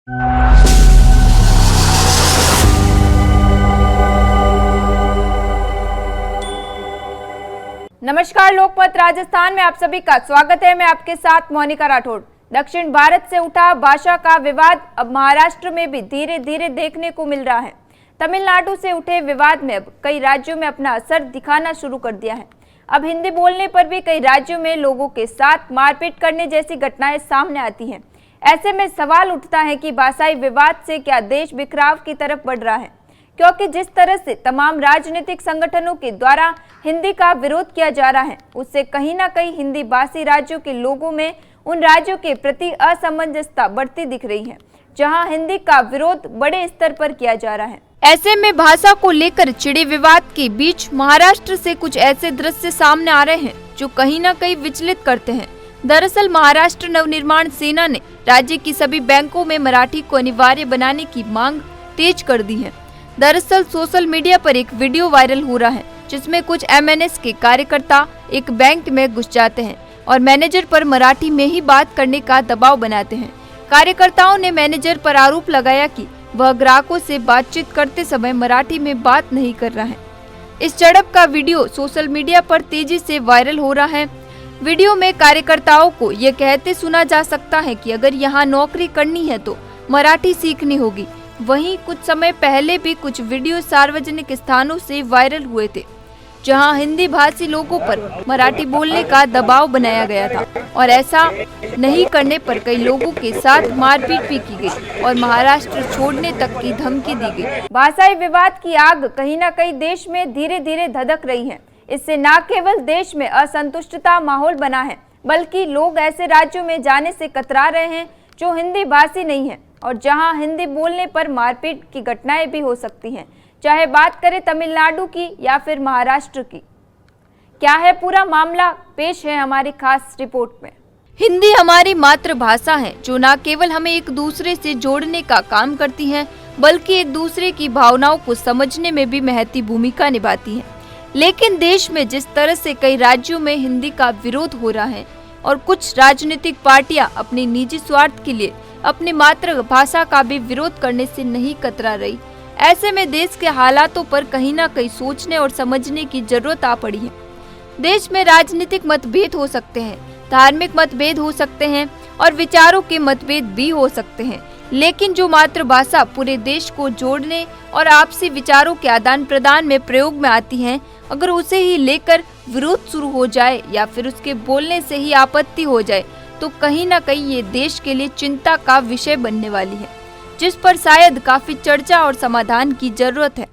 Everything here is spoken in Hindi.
नमस्कार, लोकमत राजस्थान में आप सभी का स्वागत है। मैं आपके साथ मोनिका राठौड़। दक्षिण भारत से उठा भाषा का विवाद अब महाराष्ट्र में भी धीरे धीरे देखने को मिल रहा है। तमिलनाडु से उठे विवाद में अब कई राज्यों में अपना असर दिखाना शुरू कर दिया है। अब हिंदी बोलने पर भी कई राज्यों में लोगों के साथ मारपीट करने जैसी घटनाएं सामने आती हैं। ऐसे में सवाल उठता है कि भाषाई विवाद से क्या देश बिखराव की तरफ बढ़ रहा है, क्योंकि जिस तरह से तमाम राजनीतिक संगठनों के द्वारा हिंदी का विरोध किया जा रहा है, उससे कहीं ना कहीं हिंदी भाषी राज्यों के लोगों में उन राज्यों के प्रति असमंजसता बढ़ती दिख रही है जहां हिंदी का विरोध बड़े स्तर पर किया जा रहा है। ऐसे में भाषा को लेकर छिड़े विवाद के बीच महाराष्ट्र से कुछ ऐसे दृश्य सामने आ रहे हैं जो कहीं ना कहीं विचलित करते हैं। दरअसल महाराष्ट्र नवनिर्माण सेना ने राज्य की सभी बैंकों में मराठी को अनिवार्य बनाने की मांग तेज कर दी है। दरअसल सोशल मीडिया पर एक वीडियो वायरल हो रहा है जिसमें कुछ MNS के कार्यकर्ता एक बैंक में घुस जाते हैं और मैनेजर पर मराठी में ही बात करने का दबाव बनाते हैं। कार्यकर्ताओं ने मैनेजर पर आरोप लगाया कि वह ग्राहकों से बातचीत करते समय मराठी में बात नहीं कर रहा है। इस झड़प का वीडियो सोशल मीडिया पर तेजी से वायरल हो रहा है। वीडियो में कार्यकर्ताओं को ये कहते सुना जा सकता है कि अगर यहाँ नौकरी करनी है तो मराठी सीखनी होगी। वहीं कुछ समय पहले भी कुछ वीडियो सार्वजनिक स्थानों से वायरल हुए थे जहां हिंदी भाषी लोगों पर मराठी बोलने का दबाव बनाया गया था और ऐसा नहीं करने पर कई लोगों के साथ मारपीट भी की गई और महाराष्ट्र छोड़ने तक की धमकी दी गई। भाषाई विवाद की आग कहीं न कहीं देश में धीरे धीरे धधक रही है। इससे न केवल देश में असंतुष्टता माहौल बना है, बल्कि लोग ऐसे राज्यों में जाने से कतरा रहे हैं जो हिंदी भाषी नहीं है और जहां हिंदी बोलने पर मारपीट की घटनाएं भी हो सकती हैं, चाहे बात करें तमिलनाडु की या फिर महाराष्ट्र की। क्या है पूरा मामला, पेश है हमारी खास रिपोर्ट में। हिंदी हमारी मातृभाषा है जो न केवल हमें एक दूसरे से जोड़ने का काम करती है, बल्कि एक दूसरे की भावनाओं को समझने में भी महती भूमिका निभाती है। लेकिन देश में जिस तरह से कई राज्यों में हिंदी का विरोध हो रहा है और कुछ राजनीतिक पार्टियां अपने निजी स्वार्थ के लिए अपनी मातृभाषा का भी विरोध करने से नहीं कतरा रही, ऐसे में देश के हालातों पर कहीं ना कहीं सोचने और समझने की जरूरत आ पड़ी है। देश में राजनीतिक मतभेद हो सकते हैं, धार्मिक मतभेद हो सकते हैं और विचारों के मतभेद भी हो सकते हैं, लेकिन जो मातृभाषा पूरे देश को जोड़ने और आपसी विचारों के आदान प्रदान में प्रयोग में आती है, अगर उसे ही लेकर विरोध शुरू हो जाए या फिर उसके बोलने से ही आपत्ति हो जाए तो कहीं ना कहीं ये देश के लिए चिंता का विषय बनने वाली है, जिस पर शायद काफी चर्चा और समाधान की जरूरत है।